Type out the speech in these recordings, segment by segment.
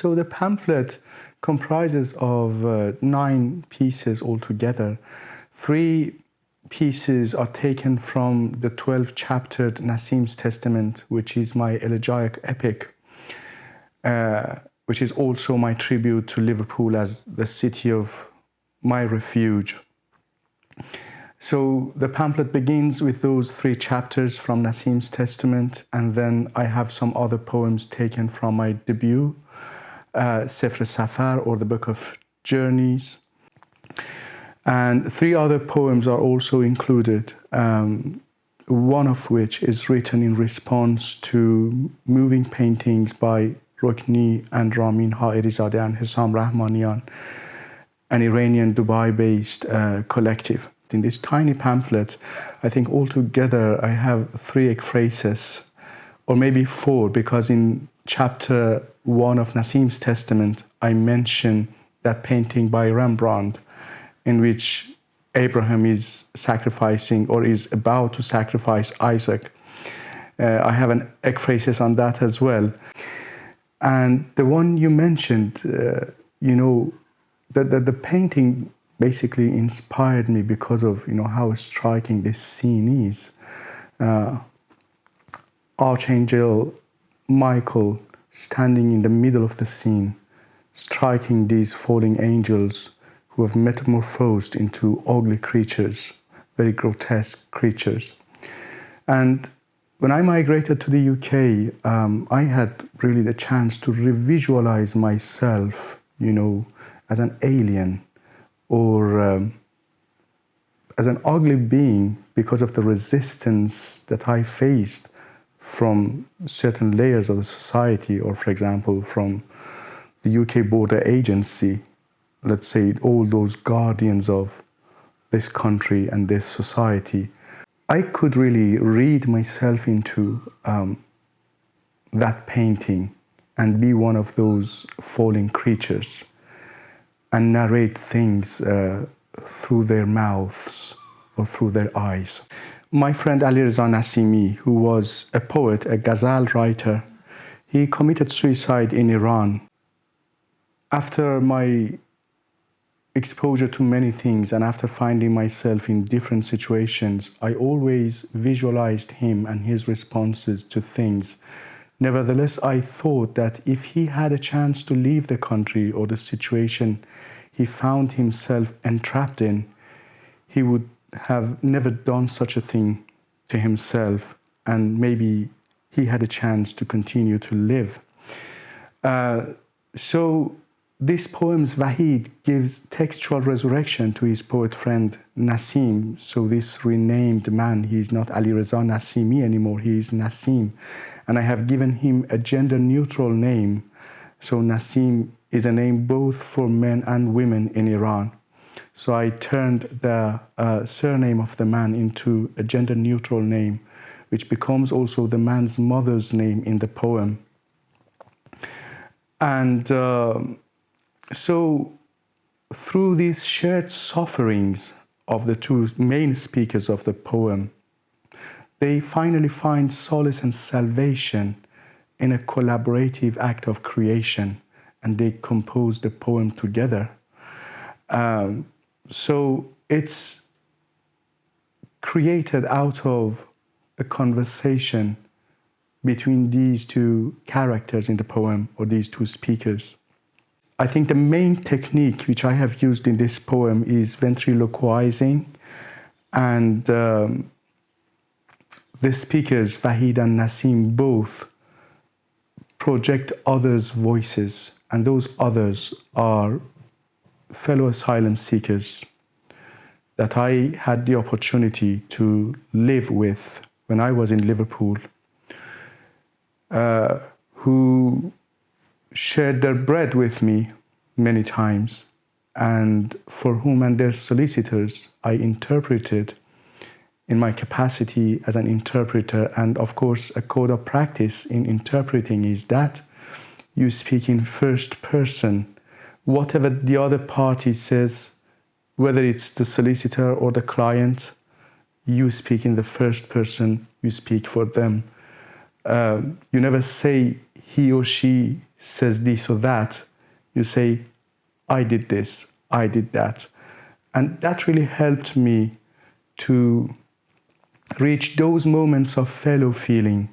So the pamphlet comprises of 9 pieces altogether. 3 pieces are taken from the 12-chaptered Nassim's Testament, which is my elegiac epic, which is also my tribute to Liverpool as the city of my refuge. So the pamphlet begins with those 3 chapters from Nassim's Testament, and then I have some other poems taken from my debut, Sefr Safar, or the Book of Journeys. And 3 other poems are also included, one of which is written in response to moving paintings by Rukni and Ramin Hairizadeh and Hesam Rahmanian, an Iranian Dubai-based collective. In this tiny pamphlet, I think altogether I have 3 ekphrases, or maybe 4, because in chapter 1 of Nassim's Testament, I mention that painting by Rembrandt, in which Abraham is sacrificing or is about to sacrifice Isaac. I have an ekphrases on that as well. And the one you mentioned, the painting basically inspired me because of how striking this scene is. Archangel Michael standing in the middle of the scene, striking these falling angels who have metamorphosed into ugly creatures, very grotesque creatures. And when I migrated to the UK, I had really the chance to revisualize myself, as an alien, or as an ugly being because of the resistance that I faced from certain layers of the society, or for example, from the UK Border Agency, let's say all those guardians of this country and this society. I could really read myself into that painting and be one of those falling creatures and narrate things through their mouths or through their eyes. My friend Ali Reza Nassimi, who was a poet, a ghazal writer, he committed suicide in Iran. After my exposure to many things and after finding myself in different situations, I always visualized him and his responses to things. Nevertheless, I thought that if he had a chance to leave the country or the situation he found himself entrapped in, he would have never done such a thing to himself, and maybe he had a chance to continue to live. So this poem's Vahid gives textual resurrection to his poet friend Nassim. So this renamed man, he is not Ali Reza Nassimi anymore, he is Nassim. And I have given him a gender-neutral name. So Nassim is a name both for men and women in Iran. So I turned the surname of the man into a gender-neutral name, which becomes also the man's mother's name in the poem. And so through these shared sufferings of the 2 main speakers of the poem, they finally find solace and salvation in a collaborative act of creation, and they compose the poem together. So it's created out of a conversation between these 2 characters in the poem, or these 2 speakers. I think the main technique which I have used in this poem is ventriloquizing, and the speakers, Vahid and Nassim, both project others' voices, and those others are fellow asylum seekers that I had the opportunity to live with when I was in Liverpool, who shared their bread with me many times, and for whom and their solicitors I interpreted in my capacity as an interpreter. And of course, a code of practice in interpreting is that you speak in first person. Whatever the other party says, whether it's the solicitor or the client, you speak in the first person, you speak for them. You never say he or she says this or that. You say, I did this, I did that. And that really helped me to reach those moments of fellow feeling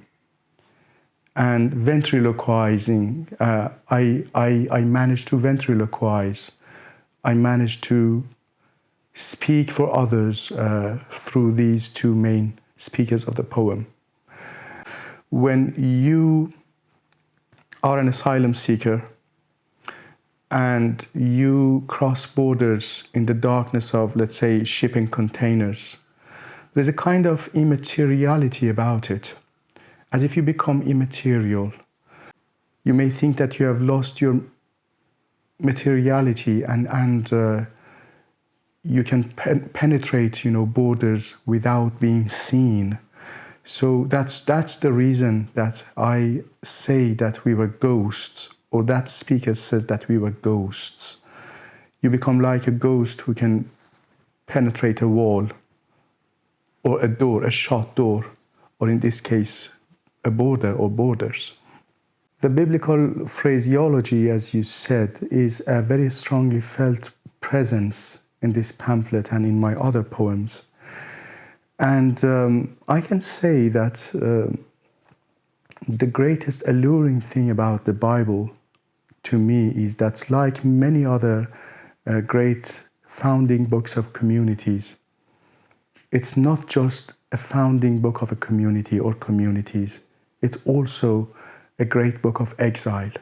and ventriloquizing. I managed to ventriloquize. I managed to speak for others through these two main speakers of the poem. When you are an asylum seeker and you cross borders in the darkness of, let's say, shipping containers, there's a kind of immateriality about it, as if you become immaterial. You may think that you have lost your materiality and you can penetrate, borders without being seen. So that's the reason that I say that we were ghosts, or that speaker says that we were ghosts. You become like a ghost who can penetrate a wall, or a door, a shut door, or in this case, a border or borders. The biblical phraseology, as you said, is a very strongly felt presence in this pamphlet and in my other poems. And I can say that the greatest alluring thing about the Bible to me is that, like many other great founding books of communities, it's not just a founding book of a community or communities, it's also a great book of exile.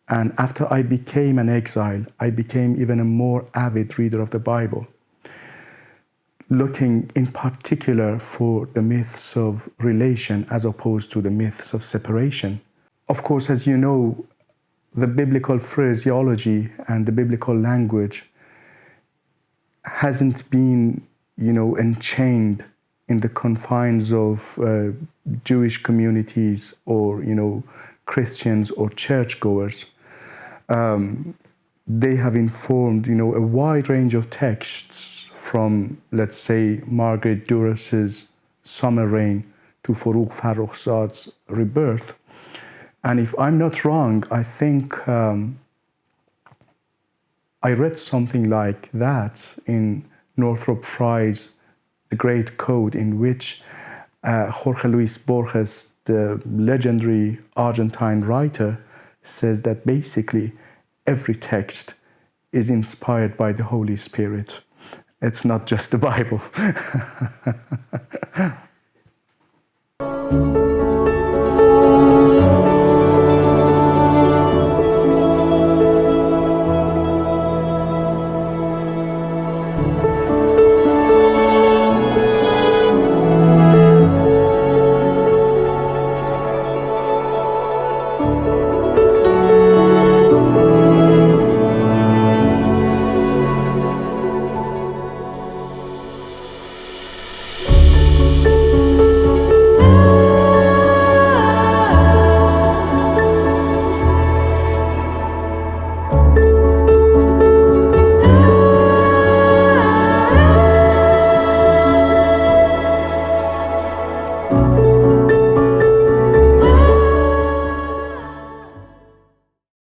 And after I became an exile, I became even a more avid reader of the Bible, looking in particular for the myths of relation as opposed to the myths of separation. Of course, as you know, the biblical phraseology and the biblical language hasn't been, enchained in the confines of Jewish communities or, Christians or churchgoers. They have informed, a wide range of texts from, let's say, Margaret Duras's Summer Rain to Farouk Farrokhzad's Rebirth. And if I'm not wrong, I think I read something like that in Northrop Frye's The Great Code, in which Jorge Luis Borges, the legendary Argentine writer, says that basically every text is inspired by the Holy Spirit. It's not just the Bible.